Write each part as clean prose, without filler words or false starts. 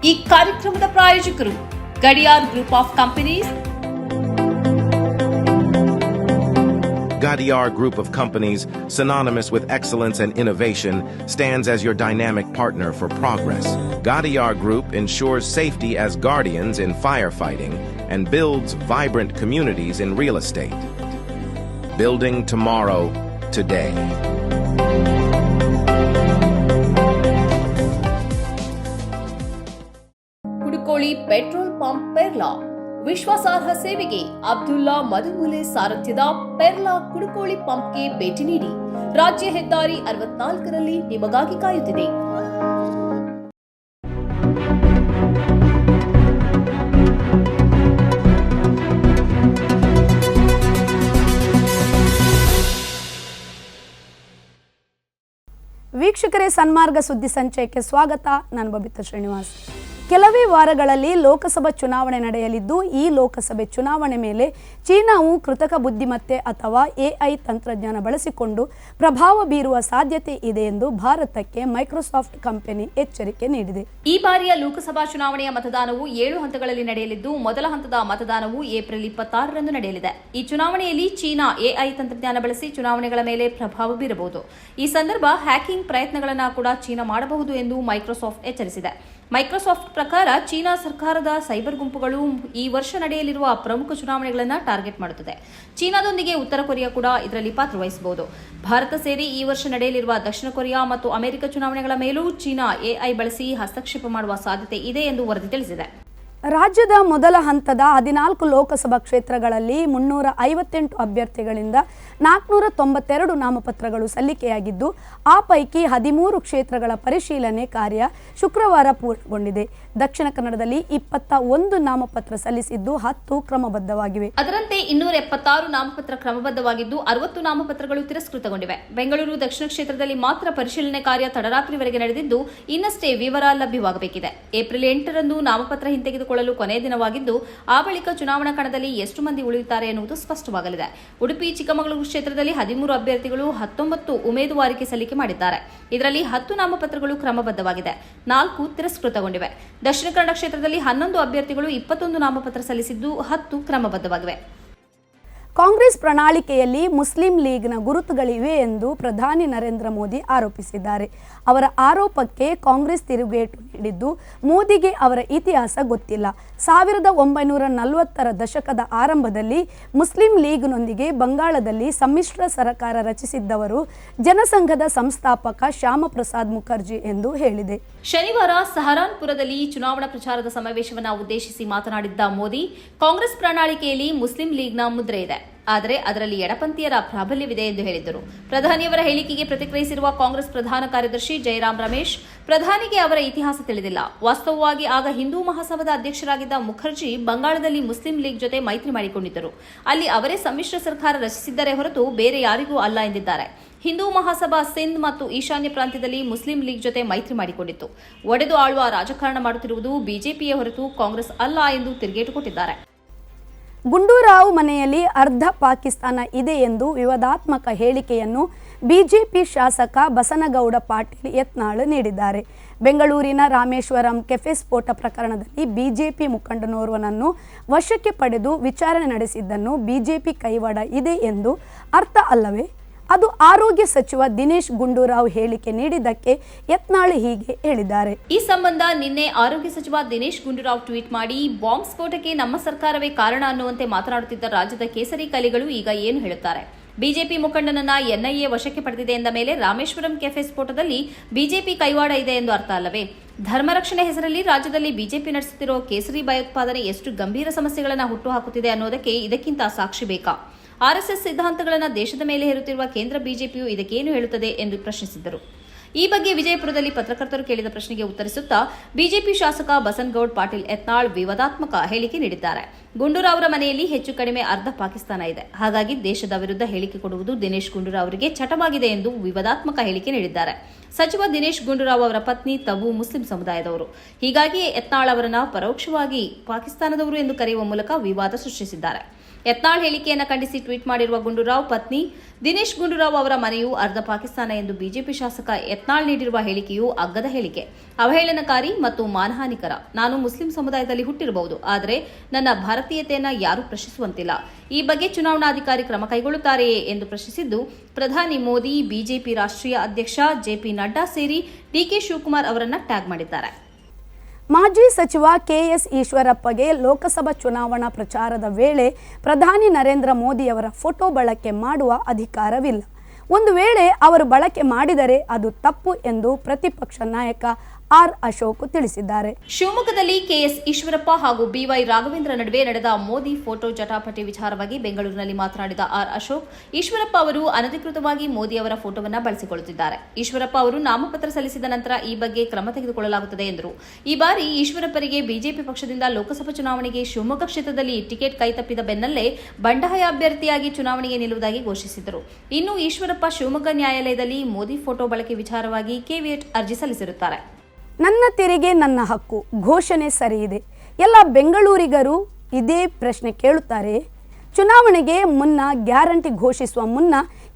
ಈ ಕಾರ್ಯಕ್ರಮದ ಪ್ರಾಯೋಜಕರು Gadiyar group of companies. Gadiar Group of Companies, synonymous with excellence and innovation, stands as your dynamic partner for progress. Gadiar Group ensures safety as guardians in firefighting and builds vibrant communities in real estate. Building tomorrow, today. Kudukoli petrol pump Perla ವಿಶ್ವಾಸಾರ್ಹ ಸೇವೆಗೆ ಅಬ್ದುಲ್ಲಾ ಮದುಮುಲೆ ಸಾರಥ್ಯದ ಪೆರ್ಲಾ ಕುಡುಕೋಳಿ ಪಂಪ್ಗೆ ಭೇಟಿ ನೀಡಿ. ರಾಜ್ಯ ಹೆದ್ದಾರಿ 64ರಲ್ಲಿ ನಿಮಗಾಗಿ ಕಾಯುತ್ತಿದೆ. ವೀಕ್ಷಕರೇ, ಸನ್ಮಾರ್ಗ ಸುದ್ದಿ ಸಂಚಯಕ್ಕೆ ಸ್ವಾಗತ. ನಾನು ಬಬಿತಾ ಶ್ರೀನಿವಾಸ್. ಕೆಲವೇ ವಾರಗಳಲ್ಲಿ ಲೋಕಸಭಾ ಚುನಾವಣೆ ನಡೆಯಲಿದ್ದು, ಈ ಲೋಕಸಭೆ ಚುನಾವಣೆ ಮೇಲೆ ಚೀನಾವು ಕೃತಕ ಬುದ್ಧಿಮತ್ತೆ ಅಥವಾ ಎಐ ತಂತ್ರಜ್ಞಾನ ಬಳಸಿಕೊಂಡು ಪ್ರಭಾವ ಬೀರುವ ಸಾಧ್ಯತೆ ಇದೆ ಎಂದು ಭಾರತಕ್ಕೆ ಮೈಕ್ರೋಸಾಫ್ಟ್ ಕಂಪನಿ ಎಚ್ಚರಿಕೆ ನೀಡಿದೆ. ಈ ಬಾರಿಯ ಲೋಕಸಭಾ ಚುನಾವಣೆಯ ಮತದಾನವು 7 ಹಂತಗಳಲ್ಲಿ ನಡೆಯಲಿದ್ದು, ಮೊದಲ ಹಂತದ ಮತದಾನವು ಏಪ್ರಿಲ್ 26ರಂದು ನಡೆಯಲಿದೆ. ಈ ಚುನಾವಣೆಯಲ್ಲಿ ಚೀನಾ ಎಐ ತಂತ್ರಜ್ಞಾನ ಬಳಸಿ ಚುನಾವಣೆಗಳ ಮೇಲೆ ಪ್ರಭಾವ ಬೀರಬಹುದು. ಈ ಸಂದರ್ಭ ಹ್ಯಾಕಿಂಗ್ ಪ್ರಯತ್ನಗಳನ್ನು ಕೂಡ ಚೀನಾ ಮಾಡಬಹುದು ಎಂದು ಮೈಕ್ರೋಸಾಫ್ಟ್ ಎಚ್ಚರಿಸಿದೆ. ಮೈಕ್ರೋಸಾಫ್ಟ್ ಪ್ರಕಾರ ಚೀನಾ ಸರ್ಕಾರದ ಸೈಬರ್ ಗುಂಪುಗಳು ಈ ವರ್ಷ ನಡೆಯಲಿರುವ ಪ್ರಮುಖ ಚುನಾವಣೆಗಳನ್ನು ಟಾರ್ಗೆಟ್ ಮಾಡುತ್ತದೆ. ಚೀನಾದೊಂದಿಗೆ ಉತ್ತರ ಕೊರಿಯಾ ಕೂಡ ಇದರಲ್ಲಿ ಪಾತ್ರವಹಿಸಬಹುದು. ಭಾರತ ಸೇರಿ ಈ ವರ್ಷ ನಡೆಯಲಿರುವ ದಕ್ಷಿಣ ಕೊರಿಯಾ ಮತ್ತು ಅಮೆರಿಕ ಚುನಾವಣೆಗಳ ಮೇಲೂ ಚೀನಾ ಎಐ ಬಳಸಿ ಹಸ್ತಕ್ಷೇಪ ಮಾಡುವ ಸಾಧ್ಯತೆ ಇದೆ ಎಂದು ವರದಿ ತಿಳಿಸಿದೆ. ರಾಜ್ಯದ ಮೊದಲ ಹಂತದ 14 ಲೋಕಸಭಾ ಕ್ಷೇತ್ರಗಳಲ್ಲಿ 358 ಅಭ್ಯರ್ಥಿಗಳಿಂದ 492 ನಾಮಪತ್ರಗಳು ಸಲ್ಲಿಕೆಯಾಗಿದ್ದು, ಆ ಪೈಕಿ 13 ಕ್ಷೇತ್ರಗಳ ಪರಿಶೀಲನೆ ಕಾರ್ಯ ಶುಕ್ರವಾರ ಪೂರ್ಣಗೊಂಡಿದೆ. ದಕ್ಷಿಣ ಕನ್ನಡದಲ್ಲಿ 21 ನಾಮಪತ್ರ ಸಲ್ಲಿಸಿದ್ದು 10 ಕ್ರಮಬದ್ಧವಾಗಿವೆ. ಅದರಂತೆ 276 ನಾಮಪತ್ರ ಕ್ರಮಬದ್ಧವಾಗಿದ್ದು 60 ನಾಮಪತ್ರಗಳು ತಿರಸ್ಕೃತಗೊಂಡಿವೆ. ಬೆಂಗಳೂರು ದಕ್ಷಿಣ ಕ್ಷೇತ್ರದಲ್ಲಿ ಮಾತ್ರ ಪರಿಶೀಲನೆ ಕಾರ್ಯ ತಡರಾತ್ರಿವರೆಗೆ ನಡೆದಿದ್ದು, ಇನ್ನಷ್ಟೇ ವಿವರ ಲಭ್ಯವಾಗಬೇಕಿದೆ. ಏಪ್ರಿಲ್ 8ರಂದು ನಾಮಪತ್ರ ಹಿಂತೆಗೆದುಕೊಳ್ಳಲು ಕೊನೆಯ ದಿನವಾಗಿದ್ದು, ಆ ಬಳಿಕ ಚುನಾವಣಾ ಕಣದಲ್ಲಿ ಎಷ್ಟು ಮಂದಿ ಉಳಿಯುತ್ತಾರೆ ಎನ್ನುವುದು ಸ್ಪಷ್ಟವಾಗಲಿದೆ. ಉಡುಪಿ ಚಿಕ್ಕಮಗಳೂರು ಕ್ಷೇತ್ರದಲ್ಲಿ 13 ಅಭ್ಯರ್ಥಿಗಳು 19 ಉಮೇದುವಾರಿಕೆ ಸಲ್ಲಿಕೆ ಮಾಡಿದ್ದಾರೆ. ಇದರಲ್ಲಿ 10 ನಾಮಪತ್ರಗಳು ಕ್ರಮಬದ್ಧವಾಗಿದೆ, 4 ತಿರಸ್ಕೃತಗೊಂಡಿವೆ. ದಕ್ಷಿಣ ಕನ್ನಡ ಕ್ಷೇತ್ರದಲ್ಲಿ 11 ಅಭ್ಯರ್ಥಿಗಳು 21 ನಾಮಪತ್ರ ಸಲ್ಲಿಸಿದ್ದು 10 ಕ್ರಮಬದ್ಧವಾಗಿವೆ. ಕಾಂಗ್ರೆಸ್ ಪ್ರಣಾಳಿಕೆಯಲ್ಲಿ ಮುಸ್ಲಿಂ ಲೀಗ್ನ ಗುರುತುಗಳಿವೆ ಎಂದು ಪ್ರಧಾನಿ ನರೇಂದ್ರ ಮೋದಿ ಆರೋಪಿಸಿದ್ದಾರೆ. ಅವರ ಆರೋಪಕ್ಕೆ ಕಾಂಗ್ರೆಸ್ ತಿರುಗೇಟು ನೀಡಿದ್ದು, ಮೋದಿಗೆ ಅವರ ಇತಿಹಾಸ ಗೊತ್ತಿಲ್ಲ. 1940ರ ದಶಕದ ಆರಂಭದಲ್ಲಿ ಮುಸ್ಲಿಂ ಲೀಗ್ನೊಂದಿಗೆ ಬಂಗಾಳದಲ್ಲಿ ಸಮ್ಮಿಶ್ರ ಸರ್ಕಾರ ರಚಿಸಿದ್ದವರು ಜನಸಂಘದ ಸಂಸ್ಥಾಪಕ ಶ್ಯಾಮ ಪ್ರಸಾದ್ ಮುಖರ್ಜಿ ಎಂದು ಹೇಳಿದೆ. ಶನಿವಾರ ಸಹರಾನ್ಪುರದಲ್ಲಿ ಚುನಾವಣಾ ಪ್ರಚಾರದ ಸಮಾವೇಶವನ್ನು ಉದ್ದೇಶಿಸಿ ಮಾತನಾಡಿದ್ದ ಮೋದಿ, ಕಾಂಗ್ರೆಸ್ ಪ್ರಣಾಳಿಕೆಯಲ್ಲಿ ಮುಸ್ಲಿಂ ಲೀಗ್ನ ಮುದ್ರೆ ಇದೆ, ಆದರೆ ಅದರಲ್ಲಿ ಎಡಪಂಥೀಯರ ಪ್ರಾಬಲ್ಯವಿದೆ ಎಂದು ಹೇಳಿದ್ದರು. ಪ್ರಧಾನಿಯವರ ಹೇಳಿಕೆಗೆ ಪ್ರತಿಕ್ರಿಯಿಸಿರುವ ಕಾಂಗ್ರೆಸ್ ಪ್ರಧಾನ ಕಾರ್ಯದರ್ಶಿ ಜಯರಾಮ್ ರಮೇಶ್, ಪ್ರಧಾನಿಗೆ ಅವರ ಇತಿಹಾಸ ತಿಳಿದಿಲ್ಲ. ವಾಸ್ತವವಾಗಿ ಆಗ ಹಿಂದೂ ಮಹಾಸಭಾದ ಅಧ್ಯಕ್ಷರಾಗಿದ್ದ ಮುಖರ್ಜಿ ಬಂಗಾಳದಲ್ಲಿ ಮುಸ್ಲಿಂ ಲೀಗ್ ಜೊತೆ ಮೈತ್ರಿ ಮಾಡಿಕೊಂಡಿದ್ದರು. ಅಲ್ಲಿ ಅವರೇ ಸಮ್ಮಿಶ್ರ ಸರ್ಕಾರ ರಚಿಸಿದ್ದರೇ ಹೊರತು ಬೇರೆ ಯಾರಿಗೂ ಅಲ್ಲ ಎಂದಿದ್ದಾರೆ. ಹಿಂದೂ ಮಹಾಸಭಾ ಸಿಂಧ್ ಮತ್ತು ಈಶಾನ್ಯ ಪ್ರಾಂತ್ಯದಲ್ಲಿ ಮುಸ್ಲಿಂ ಲೀಗ್ ಜೊತೆ ಮೈತ್ರಿ ಮಾಡಿಕೊಂಡಿತ್ತು. ಒಡೆದು ಆಳುವ ರಾಜಕಾರಣ ಮಾಡುತ್ತಿರುವುದು ಬಿಜೆಪಿಯೇ ಹೊರತು ಕಾಂಗ್ರೆಸ್ ಅಲ್ಲ ಎಂದು ತಿರುಗೇಟು ಕೊಟ್ಟಿದ್ದಾರೆ. ಗುಂಡೂರಾವ್ ಮನೆಯಲ್ಲಿ ಅರ್ಧ ಪಾಕಿಸ್ತಾನ ಇದೆ ಎಂದು ವಿವಾದಾತ್ಮಕ ಹೇಳಿಕೆಯನ್ನು ಬಿಜೆಪಿ ಶಾಸಕ ಬಸನಗೌಡ ಪಾಟೀಲ್ ಯತ್ನಾಳ್ ನೀಡಿದ್ದಾರೆ. ಬೆಂಗಳೂರಿನ ರಾಮೇಶ್ವರಂ ಕೆಫೆ ಸ್ಫೋಟ ಪ್ರಕರಣದಲ್ಲಿ ಬಿಜೆಪಿ ಮುಖಂಡನೋರ್ವನನ್ನು ವಶಕ್ಕೆ ಪಡೆದು ವಿಚಾರಣೆ ನಡೆಸಿದ್ದನ್ನು ಬಿಜೆಪಿ ಕೈವಾಡ ಇದೆ ಎಂದು ಅರ್ಥ ಅಲ್ಲವೇ? ಅದು ಆರೋಗ್ಯ ಸಚಿವ ದಿನೇಶ್ ಗುಂಡೂರಾವ್ ಹೇಳಿಕೆ ನೀಡಿದ್ದಕ್ಕೆ ಯತ್ನಾಳ್ ಹೀಗೆ ಹೇಳಿದ್ದಾರೆ. ಈ ಸಂಬಂಧ ನಿನ್ನೆ ಆರೋಗ್ಯ ಸಚಿವ ದಿನೇಶ್ ಗುಂಡೂರಾವ್ ಟ್ವೀಟ್ ಮಾಡಿ, ಬಾಂಬ್ ಸ್ಫೋಟಕ್ಕೆ ನಮ್ಮ ಸರ್ಕಾರವೇ ಕಾರಣ ಅನ್ನುವಂತೆ ಮಾತನಾಡುತ್ತಿದ್ದ ರಾಜ್ಯದ ಕೇಸರಿ ಕಲಿಗಳು ಈಗ ಏನು ಹೇಳುತ್ತಾರೆ? ಬಿಜೆಪಿ ಮುಖಂಡನನ್ನ ಎನ್ಐಎ ವಶಕ್ಕೆ ಪಡೆದಿದೆ ಎಂದ ಮೇಲೆ ರಾಮೇಶ್ವರಂ ಕೆಫೆ ಸ್ಫೋಟದಲ್ಲಿ ಬಿಜೆಪಿ ಕೈವಾಡ ಇದೆ ಎಂದು ಅರ್ಥ ಅಲ್ಲವೇ? ಧರ್ಮರಕ್ಷಣೆ ಹೆಸರಲ್ಲಿ ರಾಜ್ಯದಲ್ಲಿ ಬಿಜೆಪಿ ನಡೆಸುತ್ತಿರುವ ಕೇಸರಿ ಭಯೋತ್ಪಾದನೆ ಎಷ್ಟು ಗಂಭೀರ ಸಮಸ್ಯೆಗಳನ್ನು ಹುಟ್ಟುಹಾಕುತ್ತಿದೆ ಅನ್ನೋದಕ್ಕೆ ಇದಕ್ಕಿಂತ ಸಾಕ್ಷಿ ಬೇಕಾ? ಆರ್ಎಸ್ಎಸ್ ಸಿದ್ಧಾಂತಗಳನ್ನು ದೇಶದ ಮೇಲೆ ಹೇರುತ್ತಿರುವ ಕೇಂದ್ರ ಬಿಜೆಪಿಯು ಇದಕ್ಕೇನು ಹೇಳುತ್ತದೆ ಎಂದು ಪ್ರಶ್ನಿಸಿದ್ದರು. ಈ ಬಗ್ಗೆ ವಿಜಯಪುರದಲ್ಲಿ ಪತ್ರಕರ್ತರು ಕೇಳಿದ ಪ್ರಶ್ನೆಗೆ ಉತ್ತರಿಸುತ್ತಾ ಬಿಜೆಪಿ ಶಾಸಕ ಬಸನಗೌಡ ಪಾಟೀಲ್ ಯತ್ನಾಳ್ ವಿವಾದಾತ್ಮಕ ಹೇಳಿಕೆ ನೀಡಿದ್ದಾರೆ. ಗುಂಡೂರಾವ್ ಅವರ ಮನೆಯಲ್ಲಿ ಹೆಚ್ಚು ಕಡಿಮೆ ಅರ್ಧ ಪಾಕಿಸ್ತಾನ ಇದೆ, ಹಾಗಾಗಿ ದೇಶದ ವಿರುದ್ಧ ಹೇಳಿಕೆ ಕೊಡುವುದು ದಿನೇಶ್ ಗುಂಡೂರಾವ್ ಅವರಿಗೆ ಚಟವಾಗಿದೆ ಎಂದು ವಿವಾದಾತ್ಮಕ ಹೇಳಿಕೆ ನೀಡಿದ್ದಾರೆ. ಸಚಿವ ದಿನೇಶ್ ಗುಂಡೂರಾವ್ ಅವರ ಪತ್ನಿ ತಬು ಮುಸ್ಲಿಂ ಸಮುದಾಯದವರು, ಹೀಗಾಗಿ ಯತ್ನಾಳ್ ಅವರನ್ನು ಪರೋಕ್ಷವಾಗಿ ಪಾಕಿಸ್ತಾನದವರು ಎಂದು ಕರೆಯುವ ಮೂಲಕ ವಿವಾದ ಸೃಷ್ಟಿಸಿದ್ದಾರೆ. ಯತ್ನಾಳ್ ಹೇಳಿಕೆಯನ್ನು ಖಂಡಿಸಿ ಟ್ವೀಟ್ ಮಾಡಿರುವ ಗುಂಡೂರಾವ್ ಪತ್ನಿ ದಿನೇಶ್ ಗುಂಡೂರಾವ್ ಅವರ ಮನೆಯು ಅರ್ಧ ಪಾಕಿಸ್ತಾನ ಎಂದು ಬಿಜೆಪಿ ಶಾಸಕ ಯತ್ನಾಳ್ ನೀಡಿರುವ ಹೇಳಿಕೆಯು ಅಗ್ಗದ ಹೇಳಿಕೆ, ಅವಹೇಳನಕಾರಿ ಮತ್ತು ಮಾನಹಾನಿಕರ. ನಾನು ಮುಸ್ಲಿಂ ಸಮುದಾಯದಲ್ಲಿ ಹುಟ್ಟಿರಬಹುದು, ಆದರೆ ನನ್ನ ಭಾರತೀಯತೆಯನ್ನು ಯಾರೂ ಪ್ರಶ್ನಿಸುವಂತಿಲ್ಲ. ಈ ಬಗ್ಗೆ ಚುನಾವಣಾಧಿಕಾರಿ ಕ್ರಮ ಕೈಗೊಳ್ಳುತ್ತಾರೆಯೇ ಎಂದು ಪ್ರಶ್ನಿಸಿದ್ದು, ಪ್ರಧಾನಿ ಮೋದಿ, ಬಿಜೆಪಿ ರಾಷ್ಟ್ರೀಯ ಅಧ್ಯಕ್ಷ ಜೆಪಿ ನಡ್ಡಾ ಸೇರಿ ಡಿಕೆ ಶಿವಕುಮಾರ್ ಅವರನ್ನ ಟ್ಯಾಗ್ ಮಾಡಿದ್ದಾರೆ. ಮಾಜಿ ಸಚಿವ ಕೆಎಸ್ ಈಶ್ವರಪ್ಪಗೆ ಲೋಕಸಭಾ ಚುನಾವಣಾ ಪ್ರಚಾರದ ವೇಳೆ ಪ್ರಧಾನಿ ನರೇಂದ್ರ ಮೋದಿಯವರ ಫೋಟೋ ಬಳಕೆ ಮಾಡುವ ಅಧಿಕಾರವಿಲ್ಲ. ಒಂದು ವೇಳೆ ಅವರು ಬಳಕೆ ಮಾಡಿದರೆ ಅದು ತಪ್ಪು ಎಂದು ಪ್ರತಿಪಕ್ಷ ನಾಯಕ ಆರ್ ಅಶೋಕ್ ತಿಳಿಸಿದ್ದಾರೆ. ಶಿವಮೊಗ್ಗದಲ್ಲಿ ಕೆಎಸ್ ಈಶ್ವರಪ್ಪ ಹಾಗೂ ಬಿವೈ ರಾಘವೇಂದ್ರ ನಡುವೆ ನಡೆದ ಮೋದಿ ಫೋಟೋ ಜಟಾಪಟಿ ವಿಚಾರವಾಗಿ ಬೆಂಗಳೂರಿನಲ್ಲಿ ಮಾತನಾಡಿದ ಆರ್ ಅಶೋಕ್, ಈಶ್ವರಪ್ಪ ಅವರು ಅನಧಿಕೃತವಾಗಿ ಮೋದಿ ಅವರ ಫೋಟೋವನ್ನು ಬಳಸಿಕೊಳ್ಳುತ್ತಿದ್ದಾರೆ. ಈಶ್ವರಪ್ಪ ಅವರು ನಾಮಪತ್ರ ಸಲ್ಲಿಸಿದ ನಂತರ ಈ ಬಗ್ಗೆ ಕ್ರಮ ತೆಗೆದುಕೊಳ್ಳಲಾಗುತ್ತದೆ ಎಂದರು. ಈ ಬಾರಿ ಈಶ್ವರಪ್ಪರಿಗೆ ಬಿಜೆಪಿ ಪಕ್ಷದಿಂದ ಲೋಕಸಭಾ ಚುನಾವಣೆಗೆ ಶಿವಮೊಗ್ಗ ಕ್ಷೇತ್ರದಲ್ಲಿ ಟಿಕೆಟ್ ಕೈತಪ್ಪಿದ ಬೆನ್ನಲ್ಲೇ ಬಂಡಾಯ ಅಭ್ಯರ್ಥಿಯಾಗಿ ಚುನಾವಣೆಗೆ ನಿಲ್ಲುವುದಾಗಿ ಘೋಷಿಸಿದರು. ಇನ್ನು ಈಶ್ವರಪ್ಪ ಶಿವಮೊಗ್ಗ ನ್ಯಾಯಾಲಯದಲ್ಲಿ ಮೋದಿ ಫೋಟೋ ಬಳಕೆ ವಿಚಾರವಾಗಿ ಕೆವಿಎಟ್ ಅರ್ಜಿ ಸಲ್ಲಿಸಿರುತ್ತಾರೆ. ನನ್ನ ತೆರಿಗೆ ನನ್ನ ಹಕ್ಕು ಘೋಷಣೆ ಸರಿಯಿದೆ. ಎಲ್ಲ ಬೆಂಗಳೂರಿಗರು ಇದೇ ಪ್ರಶ್ನೆ ಕೇಳುತ್ತಾರೆ. ಚುನಾವಣೆಗೆ ಮುನ್ನ ಗ್ಯಾರಂಟಿ ಘೋಷಿಸುವ ಮುನ್ನ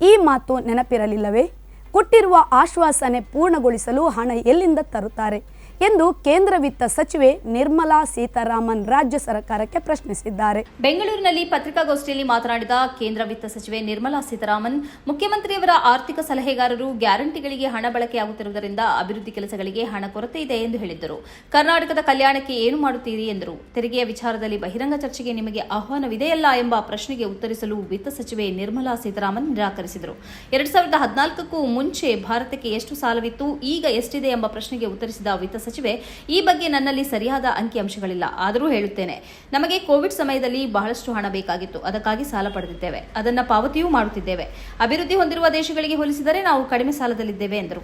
ಈ ಮಾತು ನೆನಪಿರಲಿಲ್ಲವೇ? ಕೊಟ್ಟಿರುವ ಆಶ್ವಾಸನೆ ಪೂರ್ಣಗೊಳಿಸಲು ಹಣ ಎಲ್ಲಿಂದ ತರುತ್ತಾರೆ ಎಂದು ಕೇಂದ್ರ ವಿತ್ತ ಸಚಿವೆ ನಿರ್ಮಲಾ ಸೀತಾರಾಮನ್ ರಾಜ್ಯ ಸರ್ಕಾರಕ್ಕೆ ಪ್ರಶ್ನಿಸಿದ್ದಾರೆ. ಬೆಂಗಳೂರಿನಲ್ಲಿ ಪತ್ರಿಕಾಗೋಷ್ಠಿಯಲ್ಲಿ ಮಾತನಾಡಿದ ಕೇಂದ್ರ ವಿತ್ತ ಸಚಿವೆ ನಿರ್ಮಲಾ ಸೀತಾರಾಮನ್, ಮುಖ್ಯಮಂತ್ರಿಯವರ ಆರ್ಥಿಕ ಸಲಹೆಗಾರರು ಗ್ಯಾರಂಟಿಗಳಿಗೆ ಹಣ ಬಳಕೆಯಾಗುತ್ತಿರುವುದರಿಂದ ಅಭಿವೃದ್ಧಿ ಕೆಲಸಗಳಿಗೆ ಹಣ ಕೊರತೆ ಇದೆ ಎಂದು ಹೇಳಿದ್ದರು. ಕರ್ನಾಟಕದ ಕಲ್ಯಾಣಕ್ಕೆ ಏನು ಮಾಡುತ್ತೀರಿ ಎಂದರು. ತೆರಿಗೆಯ ವಿಚಾರದಲ್ಲಿ ಬಹಿರಂಗ ಚರ್ಚೆಗೆ ನಿಮಗೆ ಆಹ್ವಾನವಿದೆಯಲ್ಲ ಎಂಬ ಪ್ರಶ್ನೆಗೆ ಉತ್ತರಿಸಲು ವಿತ್ತ ಸಚಿವೆ ನಿರ್ಮಲಾ ಸೀತಾರಾಮನ್ ನಿರಾಕರಿಸಿದರು. 2014ಕ್ಕೂ ಮುಂಚೆ ಭಾರತಕ್ಕೆ ಎಷ್ಟು ಸಾಲವಿತ್ತು, ಈಗ ಎಷ್ಟಿದೆ ಎಂಬ ಪ್ರಶ್ನೆಗೆ ಉತ್ತರಿಸಿದ ವಿತ್ತ ಸಚಿವೆ, ಈ ಬಗ್ಗೆ ನನ್ನಲ್ಲಿ ಸರಿಯಾದ ಅಂಕಿಅಂಶಗಳಿಲ್ಲ, ಆದರೂ ಹೇಳುತ್ತೇನೆ. ನಮಗೆ ಕೋವಿಡ್ ಸಮಯದಲ್ಲಿ ಬಹಳಷ್ಟು ಹಣ ಬೇಕಾಗಿತ್ತು, ಅದಕ್ಕಾಗಿ ಸಾಲ ಪಡೆದಿದ್ದೇವೆ, ಅದನ್ನು ಪಾವತಿಯೂ ಮಾಡುತ್ತಿದ್ದೇವೆ. ಅಭಿವೃದ್ಧಿ ಹೊಂದಿರುವ ದೇಶಗಳಿಗೆ ಹೋಲಿಸಿದರೆ ನಾವು ಕಡಿಮೆ ಸಾಲದಲ್ಲಿದ್ದೇವೆ ಎಂದರು.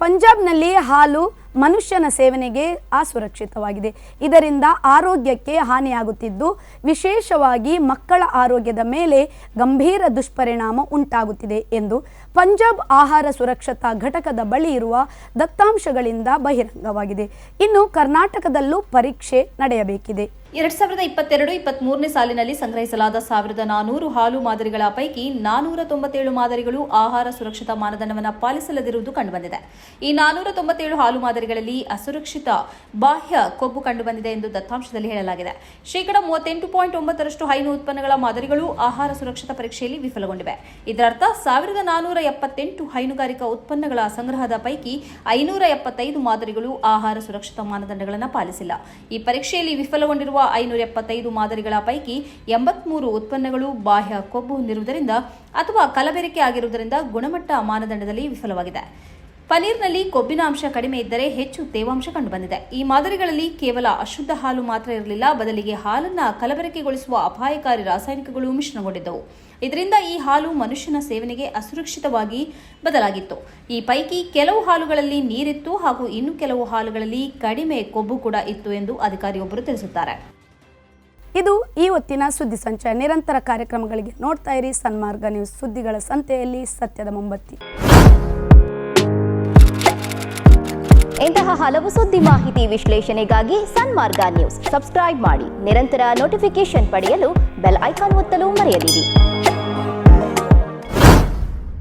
ಪಂಜಾಬ್ನಲ್ಲಿ ಹಾಲು ಮನುಷ್ಯನ ಸೇವನೆಗೆ ಅಸುರಕ್ಷಿತವಾಗಿದೆ. ಇದರಿಂದ ಆರೋಗ್ಯಕ್ಕೆ ಹಾನಿಯಾಗುತ್ತಿದ್ದು, ವಿಶೇಷವಾಗಿ ಮಕ್ಕಳ ಆರೋಗ್ಯದ ಮೇಲೆ ಗಂಭೀರ ದುಷ್ಪರಿಣಾಮ ಉಂಟಾಗುತ್ತಿದೆ ಎಂದು ಪಂಜಾಬ್ ಆಹಾರ ಸುರಕ್ಷತಾ ಘಟಕದ ಬಳಿ ಇರುವ ದತ್ತಾಂಶಗಳಿಂದ ಬಹಿರಂಗವಾಗಿದೆ. ಇನ್ನು ಕರ್ನಾಟಕದಲ್ಲೂ ಪರೀಕ್ಷೆ ನಡೆಯಬೇಕಿದೆ. 2022-23ನೇ ಸಾಲಿನಲ್ಲಿ ಸಂಗ್ರಹಿಸಲಾದ 1400 ಹಾಲು ಮಾದರಿಗಳ ಪೈಕಿ 497 ಮಾದರಿಗಳು ಆಹಾರ ಸುರಕ್ಷತಾ ಮಾನದಂಡವನ್ನು ಪಾಲಿಸಲ್ಲದಿರುವುದು ಕಂಡುಬಂದಿದೆ. ಈ 497 ಹಾಲು ಮಾದರಿಗಳಲ್ಲಿ ಅಸುರಕ್ಷಿತ ಬಾಹ್ಯ ಕೊಬ್ಬು ಕಂಡುಬಂದಿದೆ ಎಂದು ದತ್ತಾಂಶದಲ್ಲಿ ಹೇಳಲಾಗಿದೆ. 38.9% ಹೈನು ಉತ್ಪನ್ನಗಳ ಮಾದರಿಗಳು ಆಹಾರ ಸುರಕ್ಷತಾ ಪರೀಕ್ಷೆಯಲ್ಲಿ ವಿಫಲಗೊಂಡಿವೆ. ಇದರರ್ಥ 1478 ಹೈನುಗಾರಿಕಾ ಉತ್ಪನ್ನಗಳ ಸಂಗ್ರಹದ ಪೈಕಿ 575 ಮಾದರಿಗಳು ಆಹಾರ ಸುರಕ್ಷತಾ ಮಾನದಂಡಗಳನ್ನು ಪಾಲಿಸಿಲ್ಲ. ಈ ಪರೀಕ್ಷೆಯಲ್ಲಿ ವಿಫಲಗೊಂಡಿರುವ 575 ಮಾದರಿಗಳ ಪೈಕಿ 83 ಉತ್ಪನ್ನಗಳು ಬಾಹ್ಯ ಕೊಬ್ಬು ಹೊಂದಿರುವುದರಿಂದ ಅಥವಾ ಕಲಬೆರಕೆ ಆಗಿರುವುದರಿಂದ ಗುಣಮಟ್ಟ ಮಾನದಂಡದಲ್ಲಿ ವಿಫಲವಾಗಿದೆ. ಪನೀರ್ನಲ್ಲಿ ಕೊಬ್ಬಿನ ಅಂಶ ಕಡಿಮೆ ಇದ್ದರೆ ಹೆಚ್ಚು ತೇವಾಂಶ ಕಂಡುಬಂದಿದೆ. ಈ ಮಾದರಿಗಳಲ್ಲಿ ಕೇವಲ ಅಶುದ್ಧ ಹಾಲು ಮಾತ್ರ ಇರಲಿಲ್ಲ, ಬದಲಿಗೆ ಹಾಲನ್ನು ಕಲಬೆರಕೆಗೊಳಿಸುವ ಅಪಾಯಕಾರಿ ರಾಸಾಯನಿಕಗಳು ಮಿಶ್ರಣಗೊಂಡಿದ್ದವು. ಇದರಿಂದ ಈ ಹಾಲು ಮನುಷ್ಯನ ಸೇವನೆಗೆ ಅಸುರಕ್ಷಿತವಾಗಿ ಬದಲಾಗಿತ್ತು. ಈ ಪೈಕಿ ಕೆಲವು ಹಾಲುಗಳಲ್ಲಿ ನೀರಿತ್ತು ಹಾಗೂ ಇನ್ನು ಕೆಲವು ಹಾಲುಗಳಲ್ಲಿ ಕಡಿಮೆ ಕೊಬ್ಬು ಕೂಡ ಇತ್ತು ಎಂದು ಅಧಿಕಾರಿಯೊಬ್ಬರು ತಿಳಿಸುತ್ತಾರೆ. ಇದು ಈ ಹೊತ್ತಿನ ಸುದ್ದಿ ಸಂಚಯ. ನಿರಂತರ ಕಾರ್ಯಕ್ರಮಗಳಿಗೆ ನೋಡ್ತಾ ಇರಿ ಸನ್ಮಾರ್ಗ ನ್ಯೂಸ್. ಸುದ್ದಿಗಳ ಸಂತೆಯಲ್ಲಿ ಸತ್ಯದ ಮೊಂಬತ್ತಿ. ಇಂತಹ ಹಲವು ಸುದ್ದಿ ಮಾಹಿತಿ ವಿಶ್ಲೇಷಣೆಗಾಗಿ ಸನ್ಮಾರ್ಗ ನ್ಯೂಸ್ ಸಬ್ಸ್ಕ್ರೈಬ್ ಮಾಡಿ. ನಿರಂತರ ನೋಟಿಫಿಕೇಶನ್ ಪಡೆಯಲು ಬೆಲ್ ಐಕಾನ್ ಒತ್ತಲು ಮರೆಯದಿರಿ.